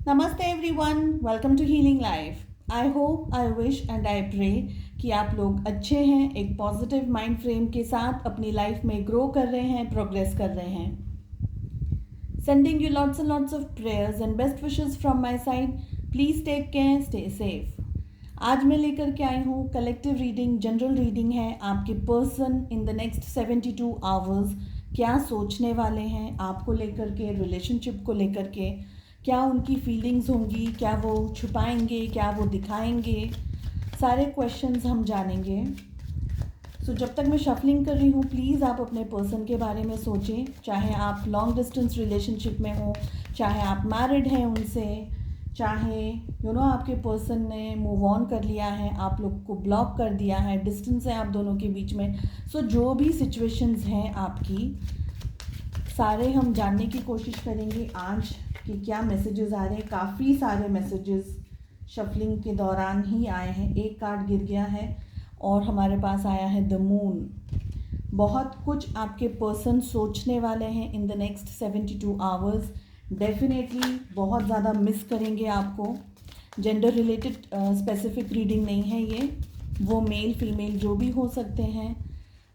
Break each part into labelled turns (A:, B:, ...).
A: नमस्ते everyone, welcome to healing life. I hope, I wish and I pray कि आप लोग अच्छे हैं, एक पॉजिटिव माइंड फ्रेम के साथ अपनी लाइफ में ग्रो कर रहे हैं, प्रोग्रेस कर रहे हैं। Sending you lots and lots of prayers and best wishes from my side. Please take care, stay safe. आज मैं लेकर के आई हूँ कलेक्टिव रीडिंग, जनरल रीडिंग है। आपके पर्सन इन द नेक्स्ट 72 आवर्स क्या सोचने वाले हैं आपको लेकर के, रिलेशनशिप को लेकर के, क्या उनकी फीलिंग्स होंगी, क्या वो छुपाएंगे, क्या वो दिखाएंगे, सारे क्वेश्चंस हम जानेंगे। सो जब तक मैं शफलिंग कर रही हूँ, प्लीज़ आप अपने पर्सन के बारे में सोचें। चाहे आप लॉन्ग डिस्टेंस रिलेशनशिप में हो, चाहे आप मैरिड हैं उनसे, चाहे आपके पर्सन ने मूव ऑन कर लिया है, आप लोग को ब्लॉक कर दिया है, डिस्टेंस है आप दोनों के बीच में। सो जो भी सिचुएशंस हैं आपकी, सारे हम जानने की कोशिश करेंगे आज कि क्या मैसेजेस आ रहे हैं। काफ़ी सारे मैसेजेस शफलिंग के दौरान ही आए हैं। एक कार्ड गिर गया है और हमारे पास आया है द मून। बहुत कुछ आपके पर्सन सोचने वाले हैं इन द नेक्स्ट 72 आवर्स। डेफिनेटली बहुत ज़्यादा मिस करेंगे आपको। जेंडर रिलेटेड स्पेसिफिक रीडिंग नहीं है ये, वो मेल फीमेल जो भी हो सकते हैं।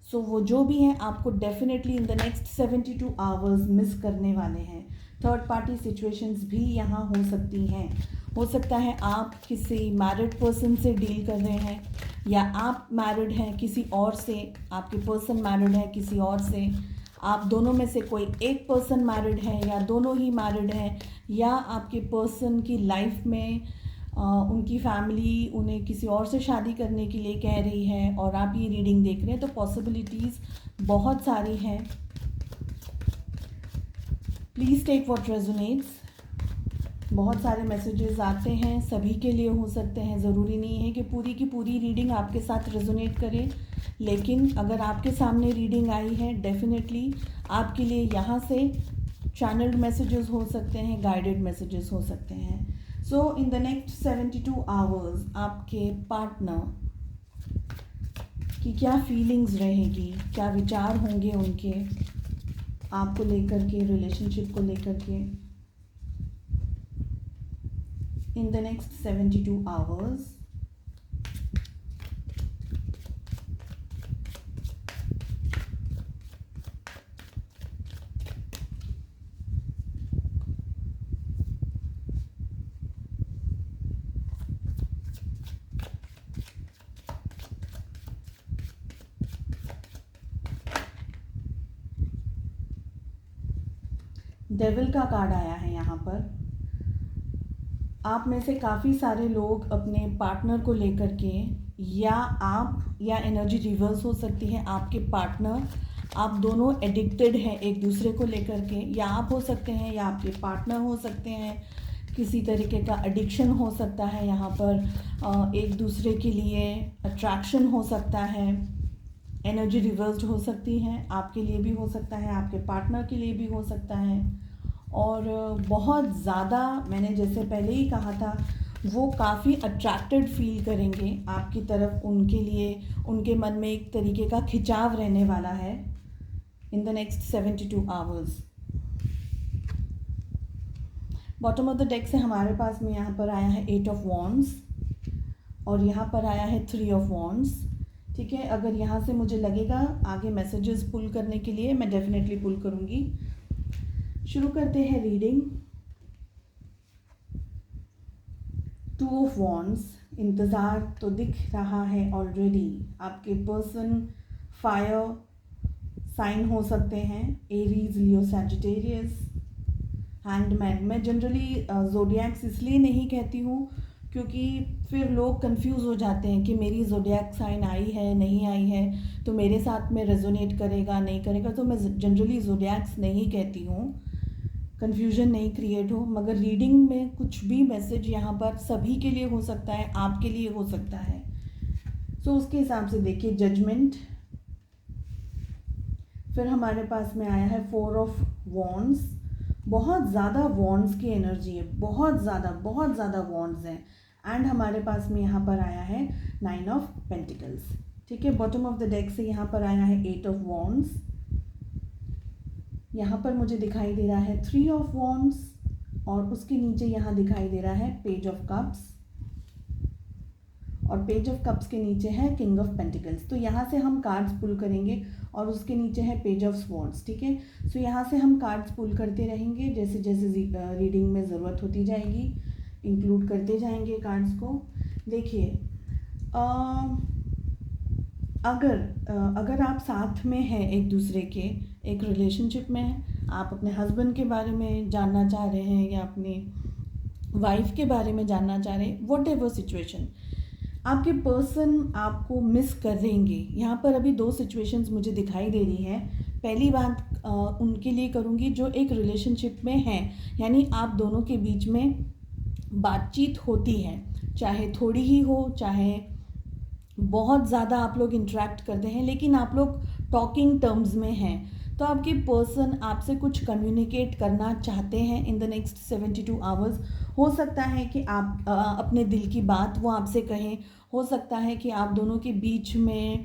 A: सो वो जो भी हैं आपको डेफिनेटली इन द नेक्स्ट 72 आवर्स मिस करने वाले हैं। थर्ड पार्टी सिचुएशंस भी यहाँ हो सकती हैं। हो सकता है आप किसी मैरिड पर्सन से डील कर रहे हैं, या आप मैरिड हैं किसी और से, आपके पर्सन मैरिड है किसी और से, आप दोनों में से कोई एक पर्सन मैरिड है या दोनों ही मैरिड हैं, या आपके पर्सन की लाइफ में उनकी फैमिली उन्हें किसी और से शादी करने के लिए कह रही है और आप ये रीडिंग देख रहे हैं। तो पॉसिबिलिटीज़ बहुत सारी हैं। Please take what resonates. बहुत सारे मैसेजेस आते हैं, सभी के लिए हो सकते हैं। ज़रूरी नहीं है कि पूरी की पूरी रीडिंग आपके साथ रेजोनेट करे, लेकिन अगर आपके सामने रीडिंग आई है, डेफिनेटली आपके लिए यहाँ से चैनल्ड मैसेजेस हो सकते हैं, गाइडेड मैसेजेस हो सकते हैं। सो इन द नेक्स्ट 72 आवर्स आपके पार्टनर की क्या फीलिंग्स रहेगी, क्या विचार होंगे उनके आपको लेकर के, रिलेशनशिप को लेकर के इन द नेक्स्ट 72 आवर्स। डेविल का कार्ड आया है यहाँ पर। आप में से काफ़ी सारे लोग अपने पार्टनर को लेकर के, या आप, या एनर्जी रिवर्स हो सकती है, आपके पार्टनर, आप दोनों एडिक्टेड हैं एक दूसरे को लेकर के, या आप हो सकते हैं या आपके पार्टनर हो सकते हैं। किसी तरीके का एडिक्शन हो सकता है यहाँ पर, एक दूसरे के लिए अट्रैक्शन हो सकता है। एनर्जी रिवर्स्ड हो सकती है, आपके लिए भी हो सकता है, आपके पार्टनर के लिए भी हो सकता है। और बहुत ज़्यादा, मैंने जैसे पहले ही कहा था, वो काफ़ी अट्रैक्टेड फील करेंगे आपकी तरफ। उनके लिए, उनके मन में एक तरीके का खिंचाव रहने वाला है इन द नेक्स्ट 72 hours. Bottom of the deck से हमारे पास में यहाँ पर आया है 8 ऑफ वॉन्ड्स और यहाँ पर आया है 3 ऑफ वॉन्ड्स। ठीक है, अगर यहाँ से मुझे लगेगा आगे मैसेजेस पुल करने के लिए, मैं डेफिनेटली पुल करूँगी। शुरू करते हैं रीडिंग। 2 ऑफ वॉन्ड्स, इंतज़ार तो दिख रहा है ऑलरेडी। आपके पर्सन फायर साइन हो सकते हैं, एरीज, लियो, सैजिटेरियस, हैंडमैन। मैं जनरली ज़ोडिएक्स इसलिए नहीं कहती हूँ क्योंकि फिर लोग कंफ्यूज हो जाते हैं कि मेरी ज़ोडिएक साइन आई है नहीं आई है, तो मेरे साथ में रेजोनेट करेगा नहीं करेगा। तो मैं जनरली ज़ोडिएक्स नहीं कहती हूँ, कन्फ्यूजन नहीं क्रिएट हो। मगर रीडिंग में कुछ भी मैसेज यहाँ पर सभी के लिए हो सकता है, आपके लिए हो सकता है। सो उसके हिसाब से देखिए। जजमेंट, फिर हमारे पास में आया है 4 ऑफ वॉन्ड्स। बहुत ज़्यादा वॉन्ड्स की एनर्जी है, बहुत ज़्यादा वॉन्ड्स हैं। एंड हमारे पास में यहाँ पर आया है 9 ऑफ पेंटिकल्स। ठीक है, बॉटम ऑफ द डेक से यहाँ पर आया है 8 ऑफ वॉन्ड्स। यहाँ पर मुझे दिखाई दे रहा है 3 ऑफ वॉन्ड्स और उसके नीचे यहाँ दिखाई दे रहा है पेज ऑफ कप्स, और पेज ऑफ कप्स के नीचे है किंग ऑफ पेंटिकल्स। तो यहाँ से हम कार्ड्स पुल करेंगे और उसके नीचे है पेज ऑफ स्वॉर्ड्स, ठीक है। सो यहाँ से हम कार्ड्स पुल करते रहेंगे, जैसे जैसे रीडिंग में ज़रूरत होती जाएगी इंक्लूड करते जाएंगे कार्ड्स को। देखिए, अगर आप साथ में हैं एक दूसरे के, एक रिलेशनशिप में हैं, आप अपने हस्बैंड के बारे में जानना चाह रहे हैं या अपनी वाइफ के बारे में जानना चाह रहे हैं, वॉट एवर सिचुएशन, आपके पर्सन आपको मिस करेंगे। यहाँ पर अभी दो सिचुएशंस मुझे दिखाई दे रही हैं। पहली बात उनके लिए करूँगी जो एक रिलेशनशिप में हैं, यानी आप दोनों के बीच में बातचीत होती है, चाहे थोड़ी ही हो चाहे बहुत ज़्यादा आप लोग इंटरेक्ट करते हैं, लेकिन आप लोग टॉकिंग टर्म्स में हैं। तो आपके पर्सन आपसे कुछ कम्युनिकेट करना चाहते हैं इन द नेक्स्ट 72 आवर्स। हो सकता है कि आप अपने दिल की बात वो आपसे कहें, हो सकता है कि आप दोनों के बीच में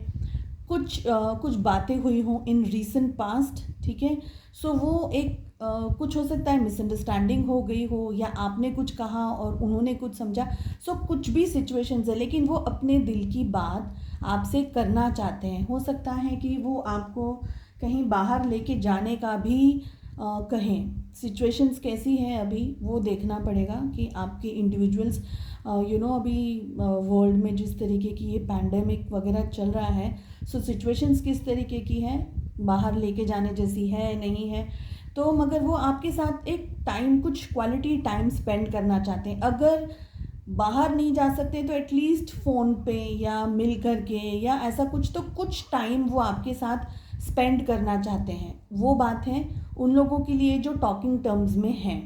A: कुछ बातें हुई हों इन रीसेंट पास्ट, ठीक है। सो वो एक कुछ हो सकता है मिसअंडरस्टैंडिंग हो गई हो, या आपने कुछ कहा और उन्होंने कुछ समझा। सो कुछ भी सिचुएशंस है, लेकिन वो अपने दिल की बात आपसे करना चाहते हैं। हो सकता है कि वो आपको कहीं बाहर लेके जाने का भी कहें। सिचुएशंस कैसी हैं अभी वो देखना पड़ेगा कि आपके इंडिविजुअल्स अभी वर्ल्ड में जिस तरीके की ये पैंडेमिक वगैरह चल रहा है, सो सिचुएशंस किस तरीके की है, बाहर लेके जाने जैसी है नहीं है। तो मगर वो आपके साथ एक टाइम, कुछ क्वालिटी टाइम स्पेंड करना चाहते हैं। अगर बाहर नहीं जा सकते तो एटलीस्ट फ़ोन पे या मिल करके या ऐसा कुछ, तो कुछ टाइम वो आपके साथ स्पेंड करना चाहते हैं। वो बात है उन लोगों के लिए जो टॉकिंग टर्म्स में हैं।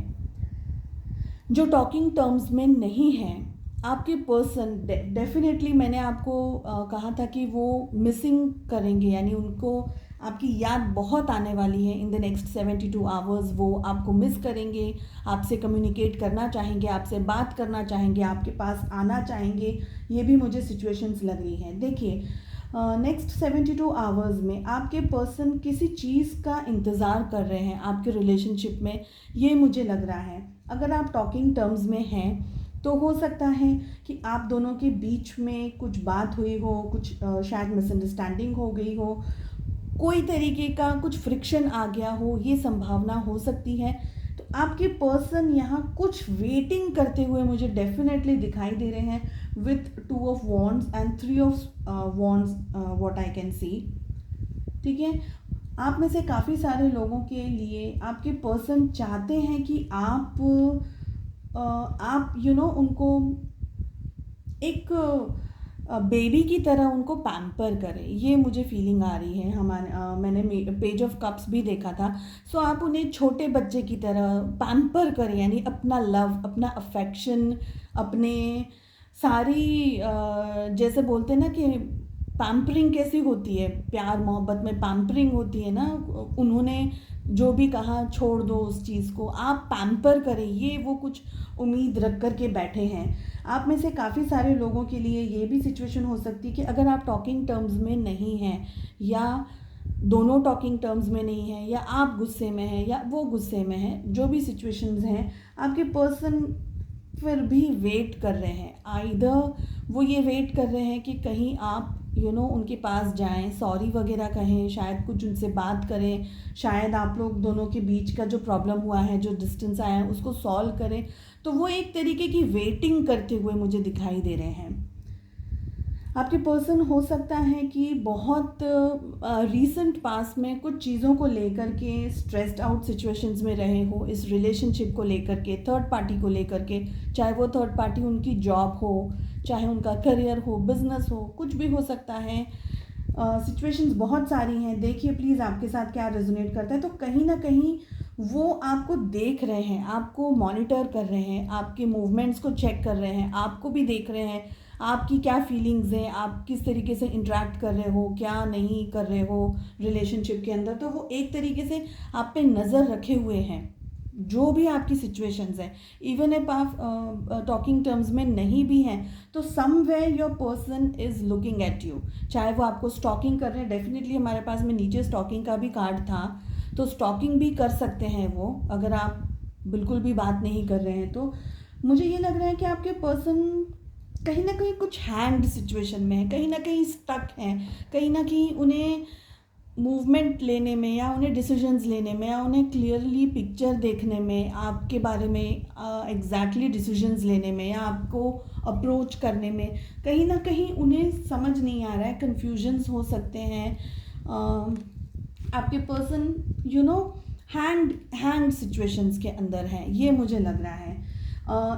A: जो टॉकिंग टर्म्स में नहीं हैं, आपके पर्सन डेफिनेटली मैंने आपको कहा था कि वो मिसिंग करेंगे, यानी उनको आपकी याद बहुत आने वाली है इन द नेक्स्ट 72 आवर्स। वो आपको मिस करेंगे, आपसे कम्युनिकेट करना चाहेंगे, आपसे बात करना चाहेंगे, आपके पास आना चाहेंगे। ये भी मुझे सिचुएशंस लग रही हैं। देखिए, नेक्स्ट 72 आवर्स में आपके पर्सन किसी चीज़ का इंतज़ार कर रहे हैं आपके रिलेशनशिप में, ये मुझे लग रहा है। अगर आप टॉकिंग टर्म्स में हैं तो हो सकता है कि आप दोनों के बीच में कुछ बात हुई हो, कुछ शायद मिसअंडरस्टैंडिंग हो गई हो, कोई तरीके का कुछ फ्रिक्शन आ गया हो, ये संभावना हो सकती है। तो आपके पर्सन यहाँ कुछ वेटिंग करते हुए मुझे डेफिनेटली दिखाई दे रहे हैं, with 2 of wands and 3 of wands, what I can see, ठीक है। आप में से काफ़ी सारे लोगों के लिए आपके पर्सन चाहते हैं कि आप उनको एक बेबी की तरह उनको पैम्पर करें। ये मुझे फीलिंग आ रही है। मैंने पेज ऑफ कप्स भी देखा था। सो आप उन्हें छोटे बच्चे की तरह पैम्पर करें, यानी अपना लव, अपना अफेक्शन, अपने सारी जैसे बोलते हैं ना कि पैम्परिंग कैसी होती है, प्यार मोहब्बत में पैम्परिंग होती है ना, उन्होंने जो भी कहा छोड़ दो उस चीज़ को, आप पैम्पर करें। ये वो कुछ उम्मीद रख कर के बैठे हैं। आप में से काफ़ी सारे लोगों के लिए ये भी सिचुएशन हो सकती है कि अगर आप टॉकिंग टर्म्स में नहीं हैं, या दोनों टॉकिंग टर्म्स में नहीं हैं, या आप गुस्से में हैं या वो गुस्से में हैं, जो भी सिचुएशंस हैं, आपके पर्सन फिर भी वेट कर रहे हैं। आइदर वो ये वेट कर रहे हैं कि कहीं आप उनके पास जाएं, सॉरी वगैरह कहें, शायद कुछ उनसे बात करें, शायद आप लोग दोनों के बीच का जो प्रॉब्लम हुआ है, जो डिस्टेंस आया है, उसको सॉल्व करें। तो वो एक तरीके की वेटिंग करते हुए मुझे दिखाई दे रहे हैं। आपके पर्सन हो सकता है कि बहुत रीसेंट पास्ट में कुछ चीज़ों को लेकर के स्ट्रेस्ड आउट सिचुएशंस में रहे हो, इस रिलेशनशिप को लेकर के, थर्ड पार्टी को लेकर के, चाहे वो थर्ड पार्टी उनकी जॉब हो, चाहे उनका करियर हो, बिजनेस हो, कुछ भी हो सकता है। सिचुएशंस बहुत सारी हैं। देखिए प्लीज़ आपके साथ क्या रेजोनेट करता है। तो कहीं ना कहीं वो आपको देख रहे हैं, आपको मॉनिटर कर रहे हैं, आपके मूवमेंट्स को चेक कर रहे हैं, आपको भी देख रहे हैं आपकी क्या फीलिंग्स हैं, आप किस तरीके से इंटरेक्ट कर रहे हो, क्या नहीं कर रहे हो रिलेशनशिप के अंदर। तो वो एक तरीके से आप पे नज़र रखे हुए हैं, जो भी आपकी सिचुएशंस हैं। इवन इफ आप टॉकिंग टर्म्स में नहीं भी हैं, तो somewhere your person is looking at you. चाहे वो आपको स्टॉकिंग कर रहे हैं, डेफिनेटली हमारे पास में नीचे स्टॉकिंग का भी कार्ड था, तो स्टॉकिंग भी कर सकते हैं वो। अगर आप बिल्कुल भी बात नहीं कर रहे हैं, तो मुझे ये लग रहा है कि आपके पर्सन कहीं ना कहीं कुछ हैंग्ड सिचुएशन में है, कहीं ना कहीं स्टक हैं, कहीं ना कहीं उन्हें मूवमेंट लेने में या उन्हें डिसीजंस लेने में या उन्हें क्लियरली पिक्चर देखने में, आपके बारे में एग्जैक्टली डिसीजंस लेने में या आपको अप्रोच करने में कहीं ना कहीं उन्हें समझ नहीं आ रहा है, कन्फ्यूजन्स हो सकते हैं। आपके पर्सन हैंग्ड सिचुएशंस के अंदर हैं, ये मुझे लग रहा है।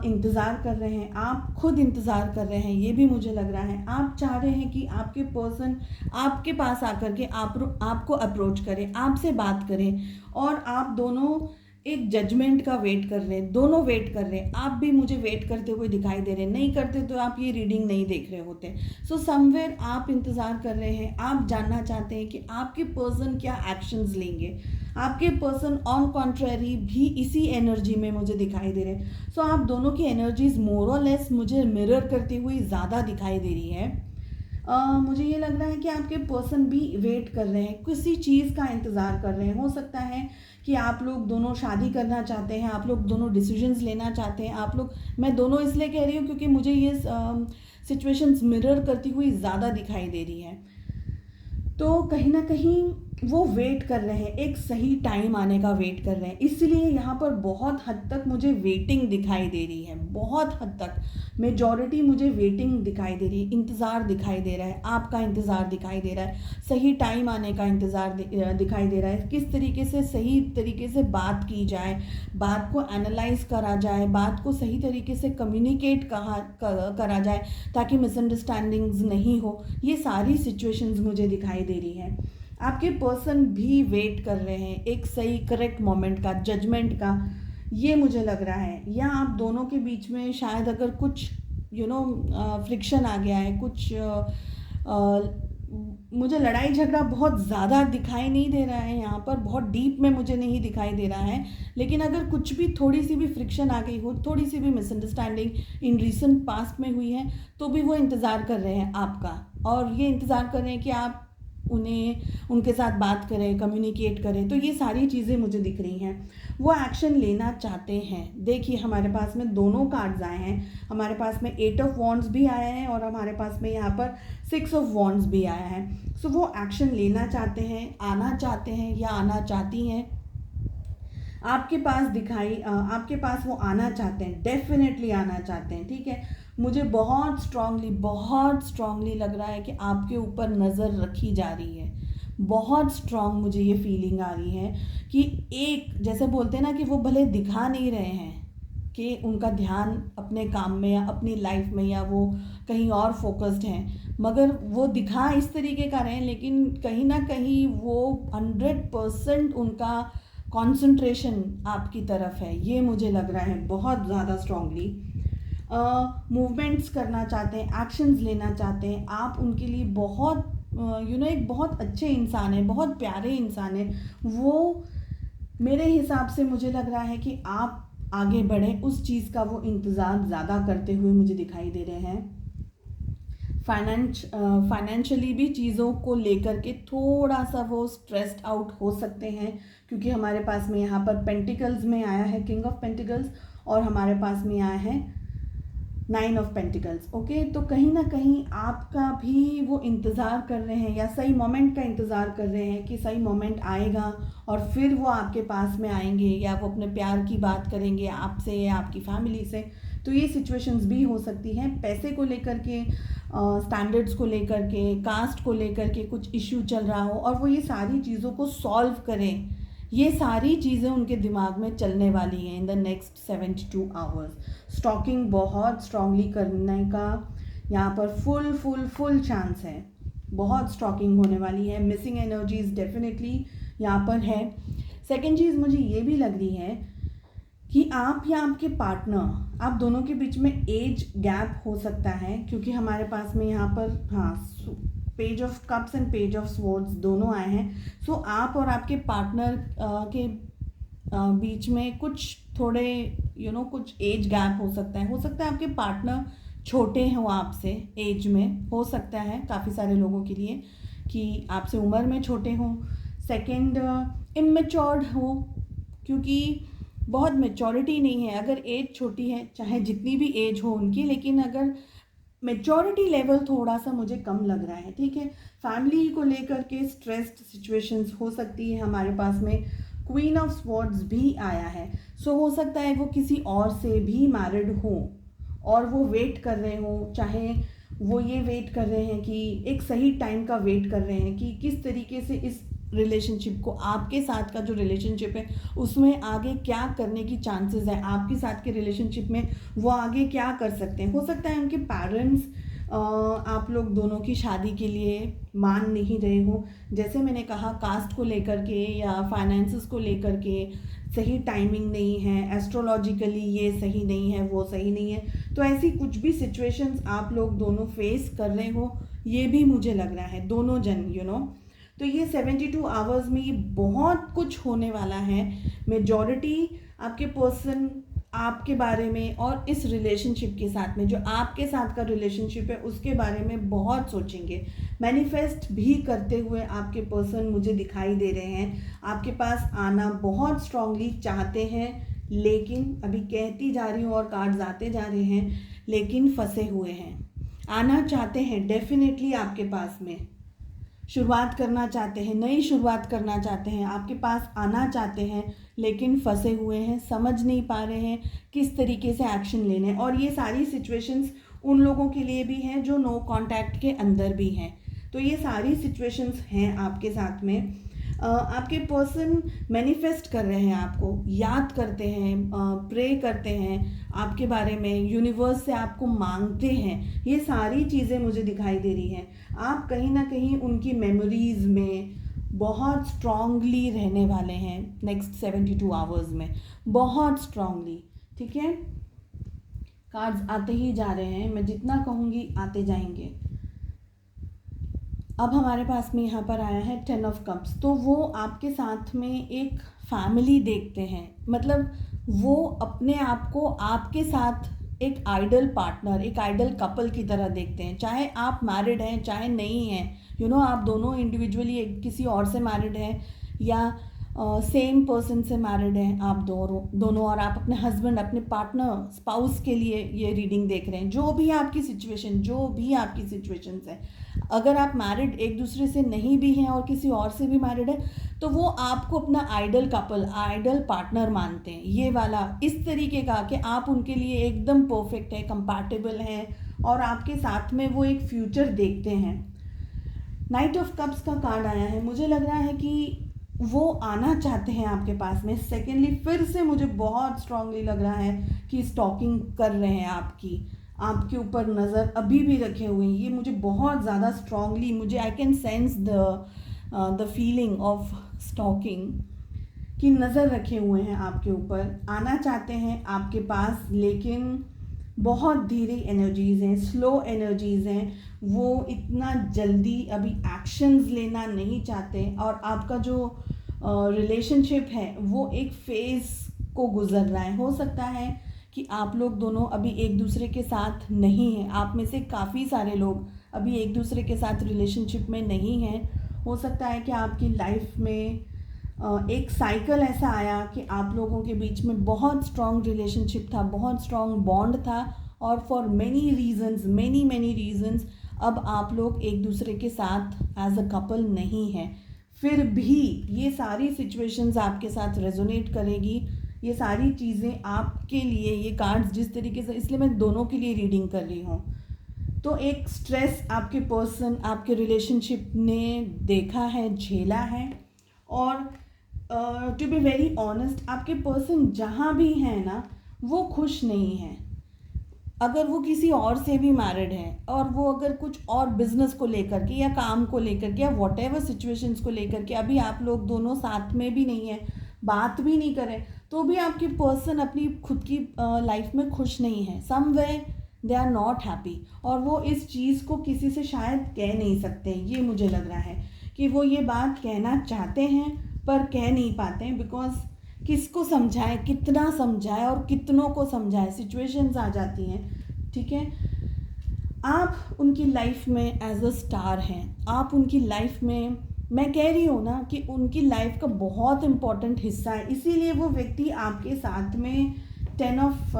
A: इंतज़ार कर रहे हैं, आप खुद इंतज़ार कर रहे हैं, ये भी मुझे लग रहा है। आप चाह रहे हैं कि आपके पर्सन आपके पास आकर के आपको अप्रोच करें, आपसे बात करें, और आप दोनों एक जजमेंट का वेट कर रहे हैं, दोनों वेट कर रहे हैं। आप भी मुझे वेट करते हुए दिखाई दे रहे हैं, नहीं करते तो आप ये रीडिंग नहीं देख रहे होते। सो समवेयर आप इंतज़ार कर रहे हैं, आप जानना चाहते हैं कि आपके पर्सन क्या एक्शंस लेंगे। आपके पर्सन ऑन कॉन्ट्रेरी भी इसी एनर्जी में मुझे दिखाई दे रहे हैं। सो आप दोनों की एनर्जीज मोर और लेस मुझे मिरर करती हुई ज़्यादा दिखाई दे रही है। मुझे ये लग रहा है कि आपके पर्सन भी वेट कर रहे हैं, किसी चीज़ का इंतज़ार कर रहे हैं। हो सकता है कि आप लोग दोनों शादी करना चाहते हैं, आप लोग दोनों डिसीजंस लेना चाहते हैं, आप लोग, मैं दोनों इसलिए कह रही हूँ क्योंकि मुझे ये सिचुएशंस मिरर करती हुई ज़्यादा दिखाई दे रही है। तो कहीं ना कहीं वो वेट कर रहे हैं, एक सही टाइम आने का वेट कर रहे हैं, इसलिए यहाँ पर बहुत हद तक मुझे वेटिंग दिखाई दे रही है। बहुत हद तक मेजॉरिटी मुझे वेटिंग दिखाई दे रही है, इंतज़ार दिखाई दे रहा है, आपका इंतज़ार दिखाई दे रहा है, सही टाइम आने का इंतज़ार दिखाई दे रहा है। किस तरीके से सही तरीके से बात की जाए, बात को एनालाइज करा जाए, बात को सही तरीके से कम्युनिकेट करा जाए ताकि मिसअंडरस्टैंडिंग्स नहीं हो, ये सारी सिचुएशंस मुझे दिखाई दे रही है। आपके पर्सन भी वेट कर रहे हैं एक सही करेक्ट मोमेंट का, जजमेंट का, ये मुझे लग रहा है। या आप दोनों के बीच में शायद अगर कुछ फ्रिक्शन आ गया है, कुछ मुझे लड़ाई झगड़ा बहुत ज़्यादा दिखाई नहीं दे रहा है, यहाँ पर बहुत डीप में मुझे नहीं दिखाई दे रहा है, लेकिन अगर कुछ भी थोड़ी सी भी फ्रिक्शन आ गई हो, थोड़ी सी भी मिसअंडरस्टैंडिंग इन रिसेंट पास्ट में हुई है, तो भी वो इंतज़ार कर रहे हैं आपका, और ये इंतज़ार कर रहे हैं कि आप उनके साथ बात करें, कम्युनिकेट करें। तो ये सारी चीज़ें मुझे दिख रही हैं, वो एक्शन लेना चाहते हैं। देखिए हमारे पास में दोनों कार्ड्स आए हैं, हमारे पास में 8 ऑफ वॉन्ड्स भी आया है और हमारे पास में यहाँ पर 6 ऑफ वॉन्ड्स भी आया है। सो वो एक्शन लेना चाहते हैं, आना चाहते हैं या आना चाहती हैं आपके पास वो आना चाहते हैं, डेफिनेटली आना चाहते हैं। ठीक है, मुझे बहुत स्ट्रांगली लग रहा है कि आपके ऊपर नज़र रखी जा रही है। बहुत स्ट्रांग मुझे ये फीलिंग आ रही है कि एक, जैसे बोलते हैं ना कि वो भले दिखा नहीं रहे हैं कि उनका ध्यान अपने काम में या अपनी लाइफ में या वो कहीं और फोकस्ड हैं, मगर वो दिखा इस तरीके का रहे हैं, लेकिन कहीं ना कहीं वो 100% उनका कंसंट्रेशन आपकी तरफ है, ये मुझे लग रहा है बहुत ज़्यादा स्ट्रांगली। मूवमेंट्स करना चाहते हैं, एक्शंस लेना चाहते हैं, आप उनके लिए बहुत एक बहुत अच्छे इंसान है, बहुत प्यारे इंसान है वो। मेरे हिसाब से मुझे लग रहा है कि आप आगे बढ़े, उस चीज़ का वो इंतज़ार ज़्यादा करते हुए मुझे दिखाई दे रहे हैं। फाइनेंशियली भी चीज़ों को लेकर के थोड़ा सा वो स्ट्रेस्ड आउट हो सकते हैं, क्योंकि हमारे पास में यहाँ पर पेंटिकल्स में आया है किंग ऑफ पेंटिकल्स और हमारे पास में आया है 9 ऑफ पेंटिकल्स। ओके, तो कहीं ना कहीं आपका भी वो इंतज़ार कर रहे हैं या सही मोमेंट का इंतज़ार कर रहे हैं कि सही मोमेंट आएगा और फिर वो आपके पास में आएंगे या वो अपने प्यार की बात करेंगे आपसे या आपकी फैमिली से। तो ये सिचुएशंस भी हो सकती हैं, पैसे को लेकर के, स्टैंडर्ड्स को लेकर के, कास्ट को लेकर के कुछ इश्यू चल रहा हो और वो ये सारी चीज़ों को सॉल्व करें। ये सारी चीज़ें उनके दिमाग में चलने वाली हैं इन द नेक्स्ट 72 आवर्स। स्टॉकिंग बहुत स्ट्रांगली करने का यहाँ पर फुल चांस है, बहुत स्टॉकिंग होने वाली है। मिसिंग एनर्जीज डेफिनेटली यहाँ पर है। सेकेंड चीज़ मुझे ये भी लग रही है कि आप या आपके पार्टनर, आप दोनों के बीच में एज गैप हो सकता है, क्योंकि हमारे पास में यहाँ पर page of cups and page of swords दोनों आए हैं। सो आप और आपके पार्टनर के बीच में कुछ थोड़े कुछ एज गैप हो सकता है आपके पार्टनर छोटे हों आपसे, एज में हो सकता है काफ़ी सारे लोगों के लिए कि आपसे उम्र में छोटे हों। सेकंड, इमेच्योर्ड हो, क्योंकि बहुत मैच्योरिटी नहीं है। अगर एज छोटी है, चाहे जितनी भी एज हो उनकी, लेकिन अगर मैच्योरिटी लेवल थोड़ा सा मुझे कम लग रहा है, ठीक है। फैमिली को लेकर के स्ट्रेस्ड सिचुएशंस हो सकती है। हमारे पास में क्वीन ऑफ स्वॉर्ड्स भी आया है, सो हो सकता है वो किसी और से भी मैरिड हो और वो वेट कर रहे हो, चाहे वो ये वेट कर रहे हैं कि एक सही टाइम का वेट कर रहे हैं कि किस तरीके से इस रिलेशनशिप को, आपके साथ का जो रिलेशनशिप है उसमें आगे क्या करने की चांसेस है, आपके साथ के रिलेशनशिप में वो आगे क्या कर सकते हैं। हो सकता है उनके पेरेंट्स आप लोग दोनों की शादी के लिए मान नहीं रहे हो, जैसे मैंने कहा कास्ट को लेकर के या फाइनेंसेस को लेकर के सही टाइमिंग नहीं है, एस्ट्रोलॉजिकली ये सही नहीं है, वो सही नहीं है। तो ऐसी कुछ भी सिचुएशंस आप लोग दोनों फेस कर रहे हो, ये भी मुझे लग रहा है, दोनों जन तो ये 72 आवर्स में ये बहुत कुछ होने वाला है। मेजॉरिटी आपके पर्सन आपके बारे में और इस रिलेशनशिप के साथ में, जो आपके साथ का रिलेशनशिप है उसके बारे में बहुत सोचेंगे। मैनिफेस्ट भी करते हुए आपके पर्सन मुझे दिखाई दे रहे हैं, आपके पास आना बहुत स्ट्रांगली चाहते हैं, लेकिन अभी कहती जा रही हूँ और कार्ड्स आते जा रहे हैं, लेकिन फंसे हुए हैं। आना चाहते हैं डेफिनेटली आपके पास में, शुरुआत करना चाहते हैं, नई शुरुआत करना चाहते हैं, आपके पास आना चाहते हैं, लेकिन फंसे हुए हैं, समझ नहीं पा रहे हैं किस तरीके से एक्शन लेने हैं। और ये सारी सिचुएशंस उन लोगों के लिए भी हैं जो नो कांटेक्ट के अंदर भी हैं। तो ये सारी सिचुएशंस हैं आपके साथ में। आपके पर्सन मैनिफेस्ट कर रहे हैं, आपको याद करते हैं, प्रे करते हैं आपके बारे में, यूनिवर्स से आपको मांगते हैं। ये सारी चीज़ें मुझे दिखाई दे रही हैं। आप कहीं ना कहीं उनकी मेमोरीज में बहुत स्ट्रांगली रहने वाले हैं नेक्स्ट 72 आवर्स में, बहुत स्ट्रांगली, ठीक है। कार्ड्स आते ही जा रहे हैं, मैं जितना कहूँगी आते जाएंगे। अब हमारे पास में यहाँ पर आया है 10 ऑफ कप्स, तो वो आपके साथ में एक फैमिली देखते हैं, मतलब वो अपने आप को आपके साथ एक आइडल पार्टनर, एक आइडल कपल की तरह देखते हैं। चाहे आप मैरिड हैं चाहे नहीं हैं, आप दोनों इंडिविजुअली किसी और से मैरिड हैं या सेम पर्सन से मैरिड हैं, आप दोनों और आप अपने हस्बैंड, अपने पार्टनर, स्पाउस के लिए ये रीडिंग देख रहे हैं। जो भी आपकी सिचुएशन है, अगर आप मैरिड एक दूसरे से नहीं भी हैं और किसी और से भी मैरिड है, तो वो आपको अपना आइडल कपल, आइडल पार्टनर मानते हैं। ये वाला इस तरीके का कि आप उनके लिए एकदम परफेक्ट है, कंपैटिबल हैं और आपके साथ में वो एक फ्यूचर देखते हैं। नाइट ऑफ कप्स का कार्ड आया है, मुझे लग रहा है कि वो आना चाहते हैं आपके पास में। सेकेंडली फिर से मुझे बहुत स्ट्रांगली लग रहा है कि स्टॉकिंग कर रहे हैं आपके ऊपर नज़र अभी भी रखे हुए हैं। ये मुझे बहुत ज़्यादा स्ट्रांगली, मुझे I can sense the feeling of stalking की नज़र रखे हुए हैं आपके ऊपर। आना चाहते हैं आपके पास, लेकिन बहुत धीरे एनर्जीज़ हैं, स्लो एनर्जीज़ हैं। वो इतना जल्दी अभी एक्शंस लेना नहीं चाहते और आपका जो रिलेशनशिप है वो एक फेज़ को गुजर रहा है। हो सकता है कि आप लोग दोनों अभी एक दूसरे के साथ नहीं हैं, आप में से काफ़ी सारे लोग अभी एक दूसरे के साथ रिलेशनशिप में नहीं हैं। हो सकता है कि आपकी लाइफ में एक साइकिल ऐसा आया कि आप लोगों के बीच में बहुत स्ट्रॉन्ग रिलेशनशिप था, बहुत स्ट्रॉन्ग बॉन्ड था और फॉर मैनी रीजंस अब आप लोग एक दूसरे के साथ एज अ कपल नहीं हैं। फिर भी ये सारी सिचुएशंस आपके साथ रेजोनेट करेगी, ये सारी चीज़ें आपके लिए, ये कार्ड्स जिस तरीके से, इसलिए मैं दोनों के लिए रीडिंग कर रही हूँ। तो एक स्ट्रेस आपके पर्सन, आपके रिलेशनशिप ने देखा है, झेला है और टू बी वेरी ऑनेस्ट आपके पर्सन जहाँ भी हैं ना वो खुश नहीं हैं। अगर वो किसी और से भी मैरिड हैं और वो अगर कुछ और बिजनेस को लेकर के या काम को लेकर के या वॉट एवर सिचुएशंस को लेकर के अभी आप लोग दोनों साथ में भी नहीं हैं, बात भी नहीं करें, तो भी आपके पर्सन अपनी खुद की लाइफ में खुश नहीं है। Somewhere they are not happy और वो इस चीज़ को किसी से शायद कह नहीं सकते। ये मुझे लग रहा है कि वो ये बात कहना चाहते हैं पर कह नहीं पाते हैं, बिकॉज किसको समझाएं, कितना समझाएं और कितनों को समझाएं, सिचुएशंस आ जाती हैं। ठीक है, आप उनकी लाइफ में एज अ स्टार हैं, आप उनकी लाइफ में मैं कह रही हूँ ना कि उनकी लाइफ का बहुत इम्पोर्टेंट हिस्सा है, इसीलिए वो व्यक्ति आपके साथ में 10 ऑफ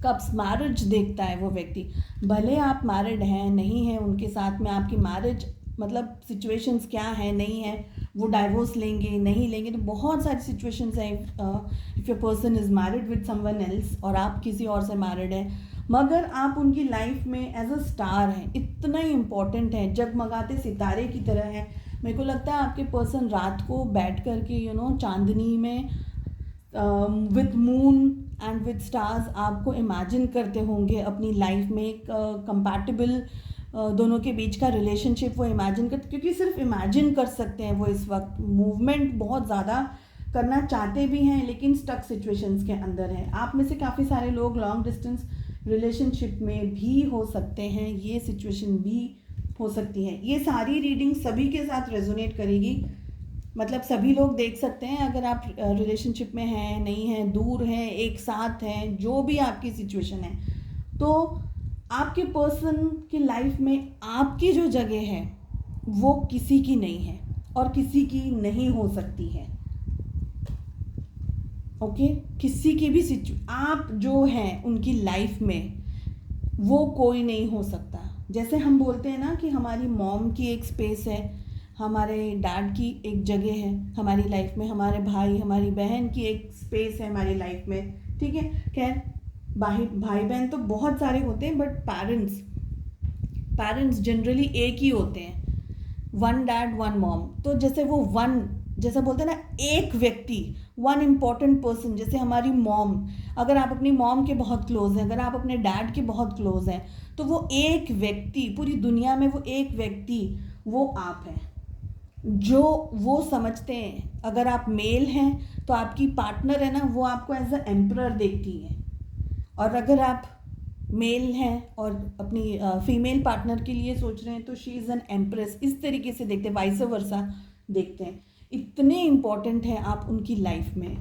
A: कप्स मैरिज देखता है। वो व्यक्ति, भले आप मैरिड हैं नहीं हैं, उनके साथ में आपकी मैरिज मतलब सिचुएशंस क्या है नहीं है, वो डाइवोर्स लेंगे नहीं लेंगे, तो बहुत सारी सिचुएशंस हैं। If your person is married with someone else और आप किसी और से मैरिड हैं, मगर आप उनकी लाइफ में एज अ स्टार हैं, इतना ही इम्पोर्टेंट है, जगमगाते सितारे की तरह है। मेरे को लगता है आपके पर्सन रात को बैठ कर के चांदनी में with moon and with stars आपको इमेजिन करते होंगे अपनी लाइफ में एक कंपैटिबल दोनों के बीच का रिलेशनशिप वो इमेजिन कर, क्योंकि सिर्फ इमेजिन कर सकते हैं वो इस वक्त। मूवमेंट बहुत ज़्यादा करना चाहते भी हैं लेकिन स्टक सिचुएशंस के अंदर हैं। आप में से काफ़ी सारे लोग लॉन्ग डिस्टेंस रिलेशनशिप में भी हो सकते हैं, ये सिचुएशन भी हो सकती है। ये सारी रीडिंग सभी के साथ रेजोनेट करेगी, मतलब सभी लोग देख सकते हैं। अगर आप रिलेशनशिप में हैं नहीं हैं, दूर हैं, एक साथ हैं, जो भी आपकी सिचुएशन है, तो आपके पर्सन की लाइफ में आपकी जो जगह है वो किसी की नहीं है और किसी की नहीं हो सकती है। ओके, किसी की भी आप जो हैं उनकी लाइफ में वो कोई नहीं हो सकता। जैसे हम बोलते हैं ना कि हमारी मॉम की एक स्पेस है, हमारे डैड की एक जगह है हमारी लाइफ में, हमारे भाई हमारी बहन की एक स्पेस है हमारी लाइफ में, ठीक है। खैर भाई बहन तो बहुत सारे होते हैं, बट पेरेंट्स जनरली एक ही होते हैं, वन डैड वन मॉम। तो जैसे वो वन, जैसा बोलते हैं ना, एक व्यक्ति, वन इम्पॉर्टेंट पर्सन, जैसे हमारी मॉम, अगर आप अपनी मॉम के बहुत क्लोज हैं, अगर आप अपने डैड के बहुत क्लोज हैं, तो वो एक व्यक्ति पूरी दुनिया में, वो एक व्यक्ति वो आप हैं, जो वो समझते हैं। अगर आप मेल हैं तो आपकी पार्टनर है ना, वो आपको एज अ एम्परर देखती है, और अगर आप मेल हैं और अपनी फीमेल पार्टनर के लिए सोच रहे हैं तो शी इज़ एन एम्प्रेस। इस तरीके से देखते हैं, वाइस वर्सा देखते हैं। इतने इम्पॉर्टेंट है आप उनकी लाइफ में,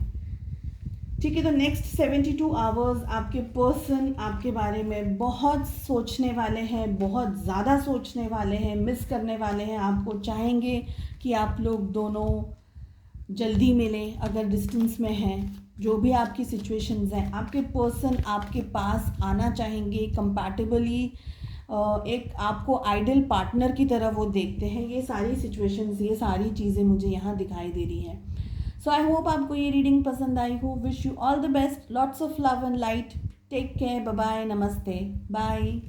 A: ठीक है। तो नेक्स्ट 72 आवर्स आपके पर्सन आपके बारे में बहुत सोचने वाले हैं, बहुत ज़्यादा सोचने वाले हैं, मिस करने वाले हैं आपको, चाहेंगे कि आप लोग दोनों जल्दी मिलें। अगर डिस्टेंस में हैं, जो भी आपकी सिचुएशंस हैं, आपके पर्सन आपके पास आना चाहेंगे कंपैटिबली, एक आपको आइडियल पार्टनर की तरह वो देखते हैं। ये सारी सिचुएशंस, ये सारी चीज़ें मुझे यहाँ दिखाई दे रही हैं। सो आई होप आपको ये रीडिंग पसंद आई हो। Wish you all the best, lots of love and light. Take care, bye bye, नमस्ते, बाय।